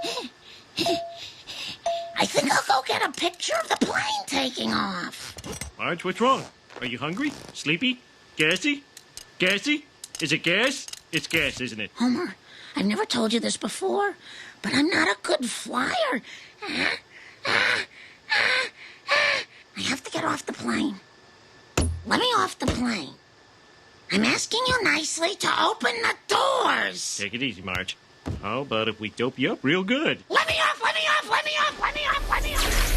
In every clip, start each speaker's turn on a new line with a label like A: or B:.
A: I think I'll go get a picture of the plane taking off.
B: Marge, what's wrong? Are you hungry? Sleepy? Gassy? Gassy? Is it gas? It's gas, isn't it?
A: Homer, I've never told you this before, but I'm not a good flyer. I have to get off the plane. Let me off the plane. I'm asking you nicely to open the doors.
B: Take it easy, Marge. How about if we dope you up real good?
A: Let me off, let me off, let me off, let me off, let me off.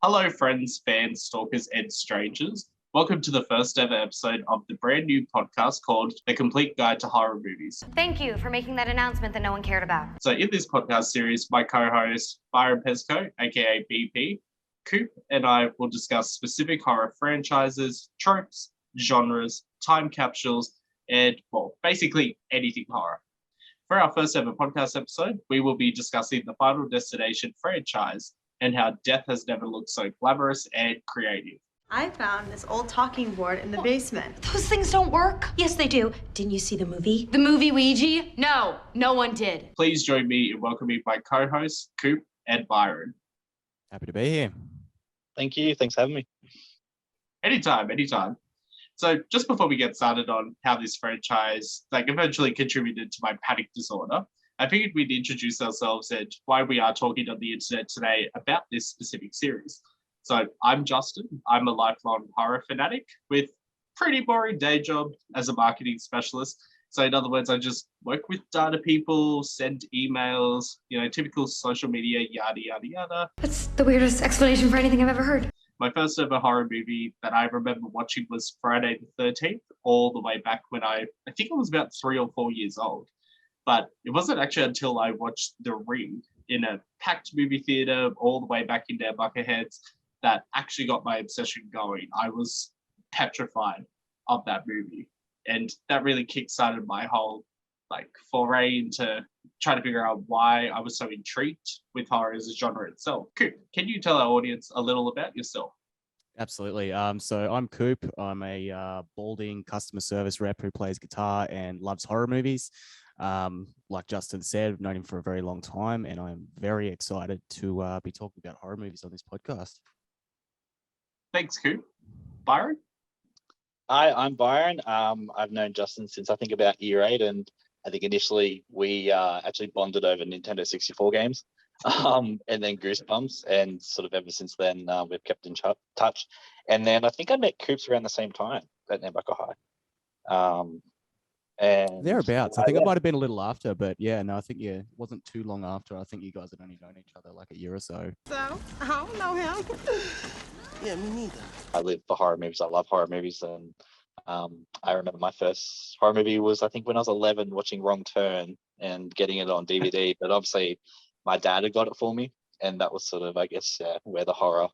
C: Hello, friends, fans, stalkers, and strangers. Welcome to the first ever episode of the brand new podcast called The Complete Guide to Horror Movies.
D: Thank you for making that announcement that no one cared about.
C: So in this podcast series, my co-host, Byron Pesco, aka BP, Coop, and I will discuss specific horror franchises, tropes, genres, time capsules, and, well, basically anything horror. For our first ever podcast episode, we will be discussing the Final Destination franchise and how death has never looked so glamorous and creative.
E: I found this old talking board in the basement.
D: Those things don't work.
F: Yes, they do. Didn't you see the movie?
D: The movie Ouija? No one did.
C: Please join me in welcoming my co-hosts, Coop and Byron.
G: Happy to be here.
H: Thank you. Thanks for having me.
C: Anytime. So just before we get started on how this franchise eventually contributed to my panic disorder, I figured we'd introduce ourselves and why we are talking on the internet today about this specific series. So I'm Justin. I'm a lifelong horror fanatic with pretty boring day job as a marketing specialist. So in other words, I just work with data people, send emails, typical social media, yada, yada, yada.
D: That's the weirdest explanation for anything I've ever heard.
C: My first ever horror movie that I remember watching was Friday the 13th, all the way back when I think I was about 3 or 4 years old. But it wasn't actually until I watched The Ring in a packed movie theater all the way back in their Bucketheads that actually got my obsession going. I was petrified of that movie. And that really kickstarted my whole foray into trying to figure out why I was so intrigued with horror as a genre itself. Coop, can you tell our audience a little about yourself?
G: Absolutely. So I'm Coop. I'm a balding customer service rep who plays guitar and loves horror movies. Like Justin said, I've known him for a very long time, and I'm very excited to be talking about horror movies on this podcast.
C: Thanks, Coop. Byron?
H: Hi, I'm Byron. I've known Justin since I think about year 8, and I think initially we actually bonded over Nintendo 64 games, and then Goosebumps, and sort of ever since then we've kept in touch. And then I think I met Coops around the same time at Nambucca High. And
G: thereabouts. I think it might have been a little after, but yeah, no, I think it wasn't too long after. I think you guys had only known each other like a year or so.
E: So, I don't know him.
I: Yeah, me neither.
H: I live for horror movies. I love horror movies, and I remember my first horror movie was, I think, when I was 11, watching Wrong Turn and getting it on DVD. But obviously, my dad had got it for me, and that was sort of, I guess, where the horror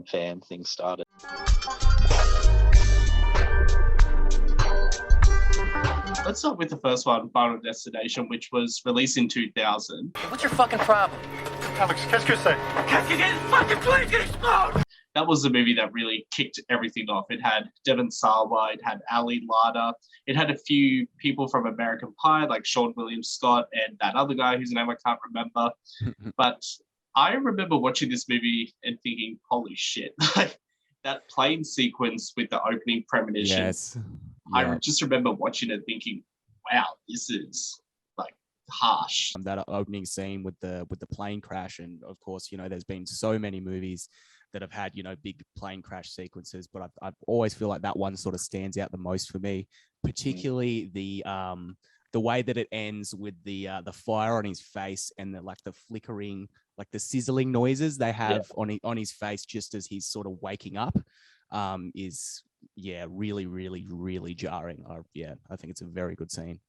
H: fan thing started.
C: Let's start with the first one, Final Destination, which was released in 2000.
I: What's your fucking problem?
B: Alex, qu'est-ce que c'est?
I: Fucking plane's gonna explode!
C: That was the movie that really kicked everything off. It had Devon Sawa, it had Ali Larter, it had a few people from American Pie, like Sean William Scott and that other guy whose name I can't remember. But I remember watching this movie and thinking, holy shit, that plane sequence with the opening premonition.
G: Yes.
C: I just remember watching it thinking, wow, this is harsh.
G: That opening scene with the plane crash, and of course, there's been so many movies that have had big plane crash sequences, but I always feel like that one sort of stands out the most for me, particularly the way that it ends with the fire on his face and the flickering, the sizzling noises they have on his face just as he's sort of waking up, is yeah, really, really, really jarring. I think it's a very good scene.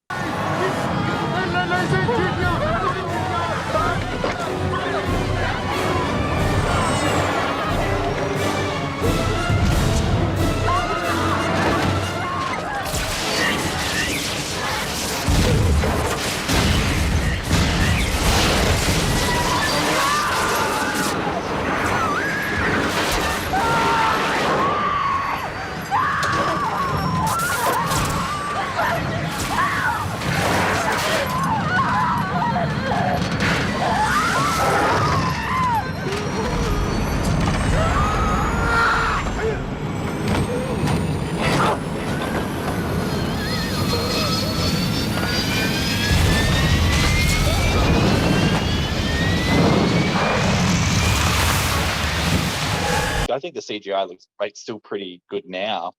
H: I think the CGI looks like still pretty good now.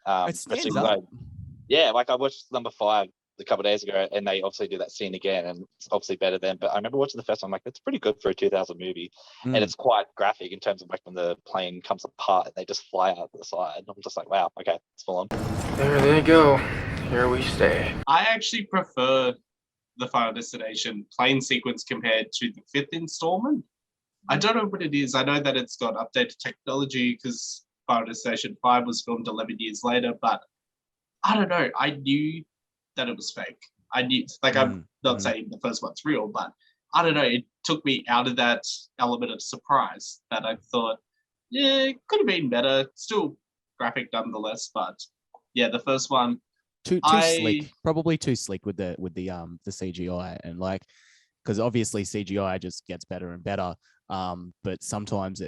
G: It stands up.
H: Yeah, like I watched number 5 a couple of days ago, and they obviously do that scene again, and it's obviously better then. But I remember watching the first one, I'm like, that's pretty good for a 2000 movie, and it's quite graphic in terms of like when the plane comes apart and they just fly out to the side. I'm just like, wow, okay, it's full on.
J: There they go. Here we stay.
C: I actually prefer the Final Destination plane sequence compared to the 5th installment. I don't know what it is. I know that it's got updated technology because Final Destination 5 was filmed 11 years later, but I don't know. I knew that it was fake. I knew, like, I'm not saying the first one's real, but I don't know. It took me out of that element of surprise that I thought, yeah, it could have been better. Still graphic nonetheless, but yeah, the first one.
G: Too slick, probably too slick with the CGI, and like, because obviously CGI just gets better and better, but sometimes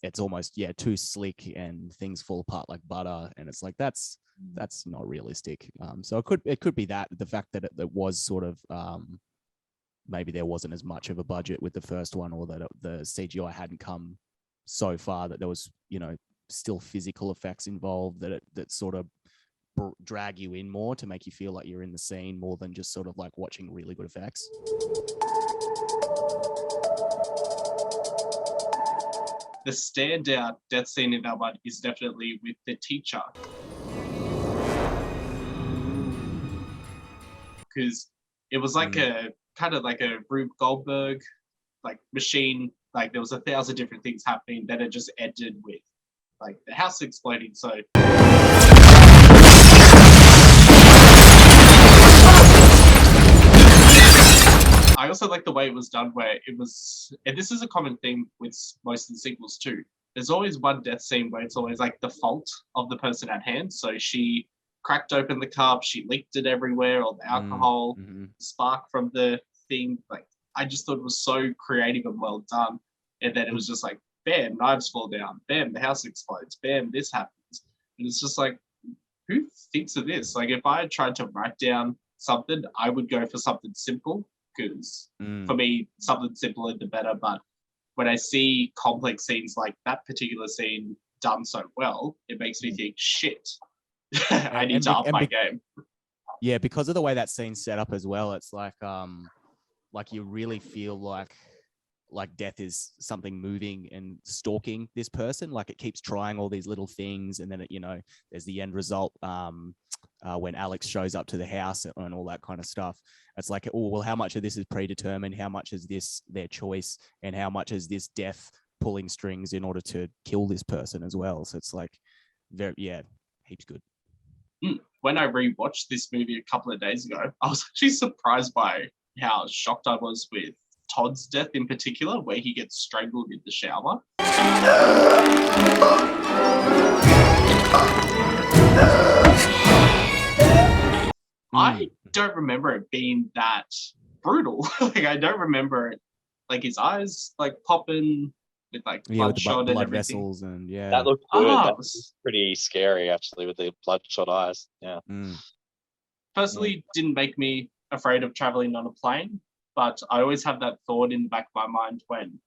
G: it's almost too slick and things fall apart like butter, and it's like that's not realistic. So it could be that the fact that it was sort of maybe there wasn't as much of a budget with the first one, or that the CGI hadn't come so far that there was still physical effects involved that sort of drag you in more to make you feel like you're in the scene more than just sort of like watching really good effects.
C: The standout death scene in that one is definitely with the teacher. Because it was like a kind of like a Rube Goldberg like machine, like there was 1,000 different things happening, then it just ended with like the house exploding. So I also like the way it was done, where it was, and this is a common theme with most of the sequels too. There's always one death scene where it's always like the fault of the person at hand. So she cracked open the cup, she leaked it everywhere, or the alcohol spark from the thing. Like, I just thought it was so creative and well done. And then it was just like, bam, knives fall down, bam, the house explodes, bam, this happens. And it's just like, who thinks of this? Like, if I had tried to write down something, I would go for something simple, because for me, something simpler the better. But when I see complex scenes like that particular scene done so well, it makes me think, shit, I need to up my game.
G: Yeah, because of the way that scene's set up as well, it's like you really feel like death is something moving and stalking this person. Like, it keeps trying all these little things, and then it, there's the end result when Alex shows up to the house and all that kind of stuff. It's like, oh, well, how much of this is predetermined? How much is this their choice? And how much is this death pulling strings in order to kill this person as well? So it's like, heaps good.
C: When I rewatched this movie a couple of days ago, I was actually surprised by how shocked I was with Todd's death in particular, where he gets strangled in the shower. I don't remember it being that brutal. Like, I don't remember it, like his eyes like popping with like bloodshot and everything.
G: Vessels and
H: that looked good. That was pretty scary actually, with the bloodshot eyes.
C: Personally, didn't make me afraid of traveling on a plane, but I always have that thought in the back of my mind when,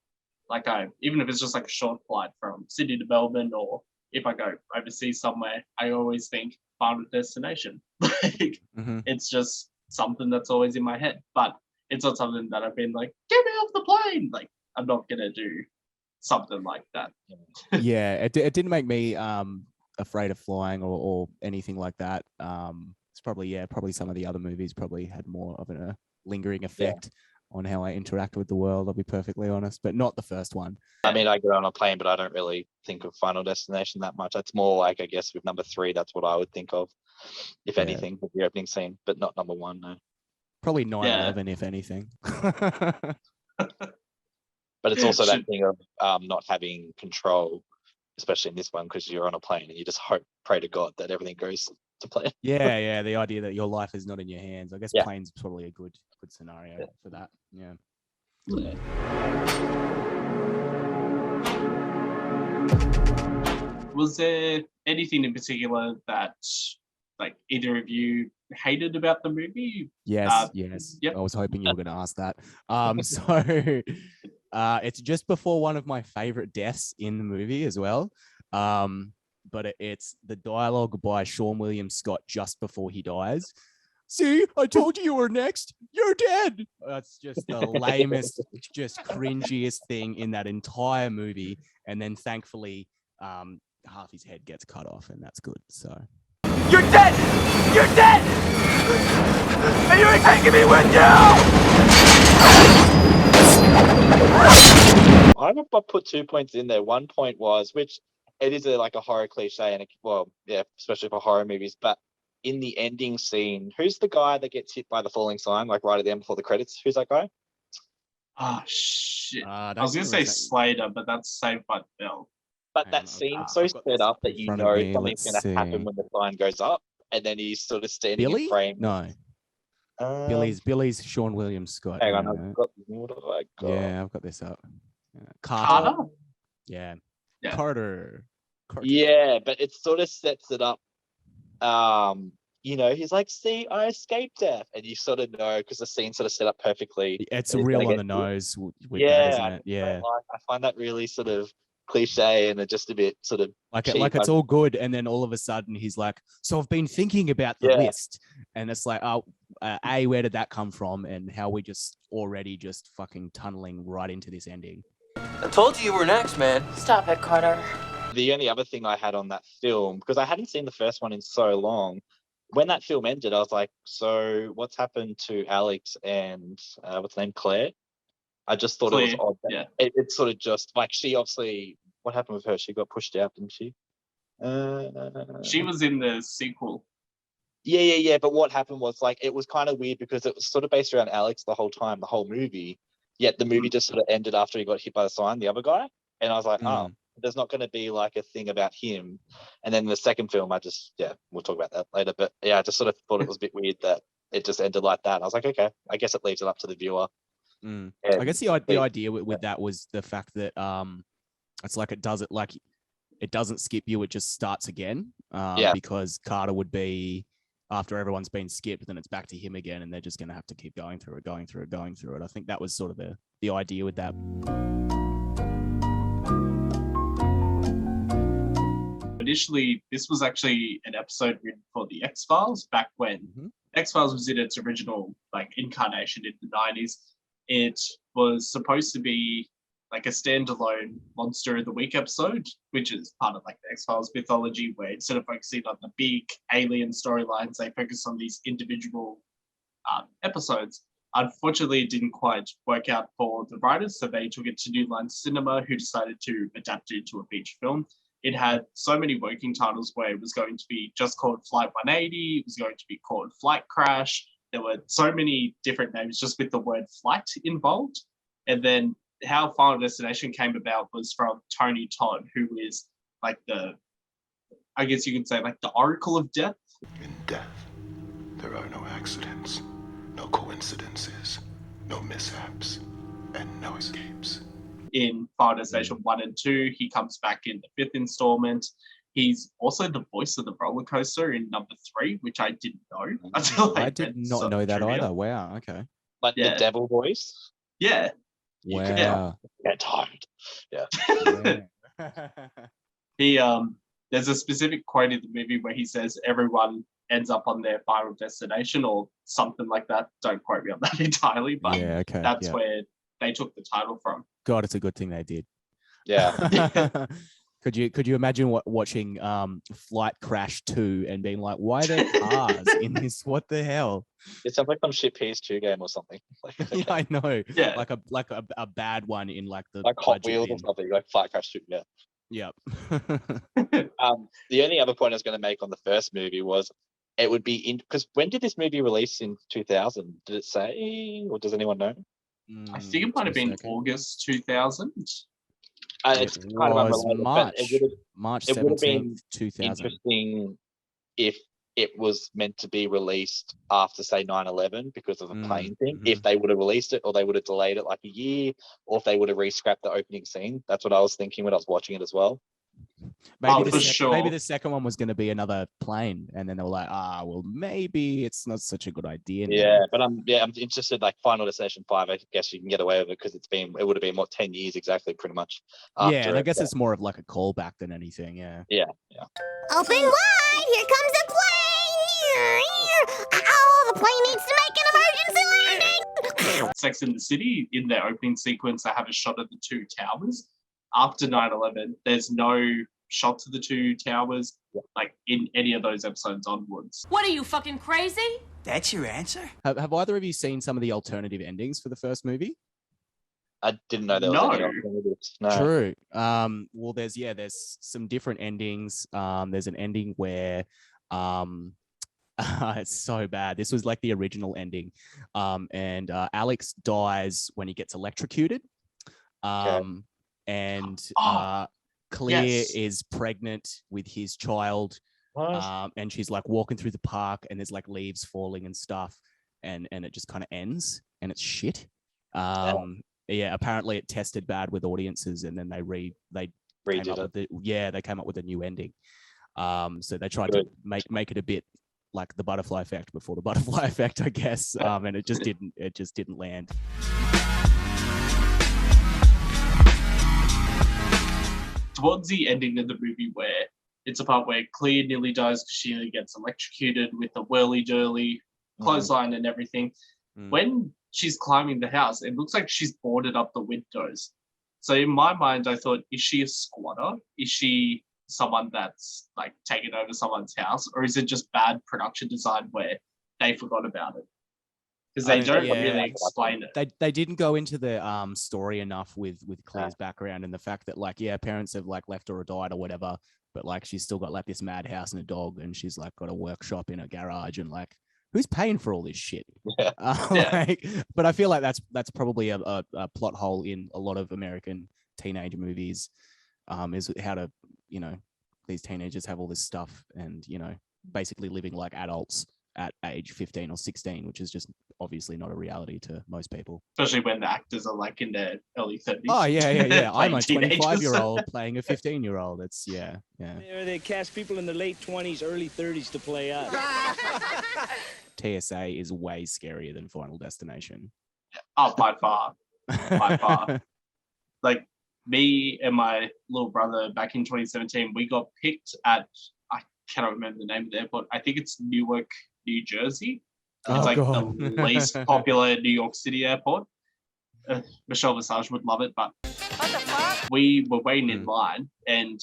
C: like, even if it's just like a short flight from Sydney to Melbourne, or if I go overseas somewhere, I always think Final Destination. Like, it's just something that's always in my head, but it's not something that I've been like, get me off the plane. Like, I'm not gonna do something like that.
G: It didn't make me Afraid of Flying or anything like that. It's probably some of the other movies probably had more of a lingering effect on how I interact with the world. I'll be perfectly honest, but not the first one.
H: I mean, I get on a plane, but I don't really think of Final Destination that much. That's more like, I guess, with number 3, that's what I would think of, if anything, with the opening scene, but not number 1, no.
G: Probably 9/11, if anything.
H: But it's also that thing of not having control, especially in this one, because you're on a plane and you just pray to God that everything goes to plan.
G: Yeah, the idea that your life is not in your hands. I guess plane's probably a good scenario for that. Yeah.
C: Was there anything in particular that, like, either of you hated about the movie?
G: Yes.
C: Yep.
G: I was hoping you were going to ask that. So it's just before one of my favorite deaths in the movie as well. But it's the dialogue by Sean William Scott just before he dies. See, I told you were next. You're dead. That's just the lamest, just cringiest thing in that entire movie. And then thankfully, half his head gets cut off, and that's good. So
I: You're dead! You're dead! And you're taking me with you!
H: I put 2 points in there. 1 point was, which it is like a horror cliche, and especially for horror movies. But in the ending scene, who's the guy that gets hit by the falling sign, like right at the end before the credits? Who's that guy?
C: Oh shit! I was gonna say Slater, but that's Saved by the Bell.
H: But that scene's so set up that you know something's going to happen when the sign goes up, and then he's sort of standing in frame.
G: No. Billy's Sean William Scott.
H: Hang on, I've got, what have I got?
G: Yeah, I've got this up. Carter? Yeah. Carter.
H: Yeah, but it sort of sets it up. He's like, see, I escaped death. And you sort of know, because the scene's sort of set up perfectly.
G: It's real on the nose with that, isn't it? Yeah.
H: I find that really sort of cliche and just a bit sort of
G: like it's all good, and then all of a sudden he's like, so I've been thinking about the list, and it's like, where did that come from, and how we just already just fucking tunneling right into this ending.
I: I told you were next, man.
D: Stop it, Carter.
H: The only other thing I had on that film, because I hadn't seen the first one in so long, when that film ended, I was like, so what's happened to Alex and what's her name, Claire? I just thought it was odd. It's sort of just like, she obviously, what happened with her? She got pushed out, didn't she?
C: She was in the sequel.
H: Yeah. But what happened was, like, it was kind of weird because it was sort of based around Alex the whole time, the whole movie. Yet the movie just sort of ended after he got hit by the sign, the other guy. And I was like, there's not going to be like a thing about him. And then the second film, we'll talk about that later. But yeah, I just sort of thought it was a bit weird that it just ended like that. And I was like, okay, I guess it leaves it up to the viewer.
G: I guess the idea with that was the fact that it's like it doesn't skip you, it just starts again. Because Carter would be, after everyone's been skipped, then it's back to him again, and they're just going to have to keep going through it. I think that was sort of the idea with that.
C: Initially, this was actually an episode written for the X-Files back when X-Files was in its original incarnation in the 90s. It was supposed to be like a standalone Monster of the Week episode, which is part of the X-Files mythology, where instead of focusing on the big alien storylines, they focus on these individual episodes. Unfortunately, it didn't quite work out for the writers, so they took it to New Line Cinema, who decided to adapt it into a feature film. It had so many working titles where it was going to be just called Flight 180, it was going to be called Flight Crash. There were so many different names just with the word flight involved. And then how Final Destination came about was from Tony Todd, who is the oracle of death.
K: In death, there are no accidents, no coincidences, no mishaps, and no escapes.
C: In Final Destination 1 and 2, he comes back in the 5th installment. He's also the voice of the roller coaster in number 3, which I didn't know until
G: I did not know that either. Wow, okay.
H: Like the devil voice?
C: Yeah.
G: Wow.
H: Get tired. Yeah.
C: There's a specific quote in the movie where he says everyone ends up on their final destination or something like that. Don't quote me on that entirely, but that's where they took the title from.
G: God, it's a good thing they did.
H: Yeah.
G: Could you imagine watching Flight Crash 2 and being like, why are there cars in this? What the hell?
H: It sounds like some shit PS2 game or something.
G: Yeah, I know.
C: Yeah.
G: Like a bad one in like the
H: Like Hot
G: budget
H: Wheels
G: bin.
H: or something, like Flight Crash 2, yeah.
G: Yep.
H: The only other point I was going to make on the first movie was it would be in because when did this movie release in 2000? Did it say, or does anyone know?
C: I think it might have been August 2000.
H: It's kind of unrelated,
G: March,
H: but
G: March
H: it would have been
G: 17th, 2000.
H: interesting if it was meant to be released after, say, 9/11 because of the plane thing. If they would have released it, or they would have delayed it like a year, or if they would have re-scrapped the opening scene. That's what I was thinking when I was watching it as well.
G: Maybe
C: sure.
G: Maybe the second one was going to be another plane, and then they were like, well, maybe it's not such a good idea.
H: Yeah, but I'm interested. Like Final Destination 5, I guess you can get away with it because it would have been what 10 years exactly, pretty much.
G: Yeah, and I guess it's more of like a callback than anything. Yeah.
H: Yeah.
A: Open wide! Here comes a plane! Oh, the plane needs to make an emergency landing!
C: Sex in the City, in their opening sequence, they have a shot of the two towers. After 9/11, there's no shots of the two towers, like in any of those episodes onwards.
L: What are you, fucking crazy?
I: That's your answer?
G: Have either of you seen some of the alternative endings for the first movie?
H: I didn't know there was any alternatives. No.
G: True. Well, there's some different endings. There's an ending where it's so bad. This was like the original ending. And Alex dies when he gets electrocuted. And Claire is pregnant with his child. And she's like walking through the park and there's like leaves falling and stuff. And it just kind of ends and it's shit. Yeah, apparently it tested bad with audiences and then they came up with a new ending. So they tried to make it a bit like the butterfly effect before the butterfly effect, I guess. And it just didn't land.
C: Towards the ending of the movie, where it's a part where Clea nearly dies because she nearly gets electrocuted with the whirly-dirly clothesline and everything. When she's climbing the house, it looks like she's boarded up the windows. So in my mind, I thought, is she a squatter? Is she someone that's like taken over someone's house? Or is it just bad production design where they forgot about it? Because they don't really explain it.
G: They didn't go into the story enough with Claire's background and the fact that like, parents have like left her or died or whatever, but like she's still got like this madhouse and a dog and she's like got a workshop in a garage and like, who's paying for all this shit? But I feel like that's probably a plot hole in a lot of American teenage movies, is how to, these teenagers have all this stuff and, basically living like adults at age 15 or 16, which is just obviously not a reality to most people.
C: Especially when the actors are like in their early 30s.
G: Oh, yeah. I'm a 25-year-old playing a 15-year-old. It's, yeah.
M: They cast people in their late 20s, early 30s to play us.
G: TSA is way scarier than Final Destination.
C: Oh, by far. By far. Like, me and my little brother back in 2017, we got picked at, I cannot remember the name of the airport. I think it's Newark, New Jersey. It's the least popular New York City airport. Michelle Visage would love it, but we were waiting in line and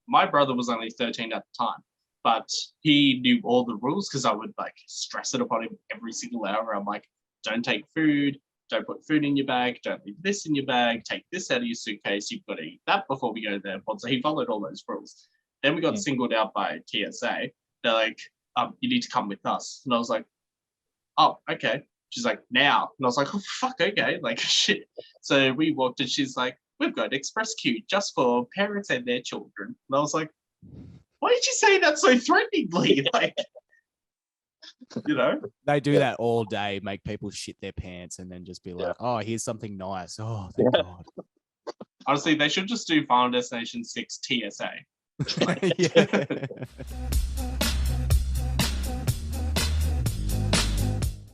C: my brother was only 13 at the time, but he knew all the rules because I would like stress it upon him every single hour. I'm like, don't take food, don't put food in your bag, don't leave this in your bag, take this out of your suitcase, you've got to eat that before we go to the airport. So he followed all those rules. Then we got singled out by TSA. They're like, you need to come with us. And I was like, oh, okay. She's like, now. And I was like, oh, fuck, okay. Like, shit. So we walked and she's like, we've got an express queue just for parents and their children. And I was like, why did you say that so threateningly? Like,
G: They do that all day, make people shit their pants and then just be like, oh, here's something nice. Oh, thank God.
C: Honestly, they should just do Final Destination 6 TSA.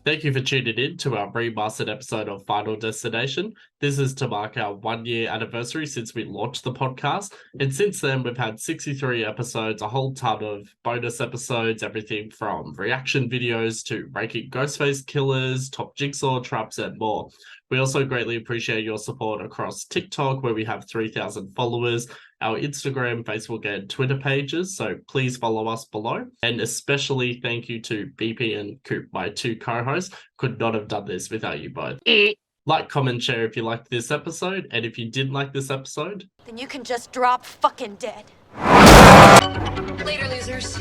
N: Thank you for tuning in to our remastered episode of Final Destination. This is to mark our 1-year anniversary since we launched the podcast. And since then, we've had 63 episodes, a whole ton of bonus episodes, everything from reaction videos to ranking Ghostface killers, top jigsaw traps, and more. We also greatly appreciate your support across TikTok, where we have 3,000 followers, our Instagram, Facebook, and Twitter pages, so please follow us below. And especially thank you to BP and Coop, my two co-hosts. Could not have done this without you both. Like, comment, share if you liked this episode, and if you didn't like this episode,
D: Then you can just drop fucking dead.
L: Later, losers.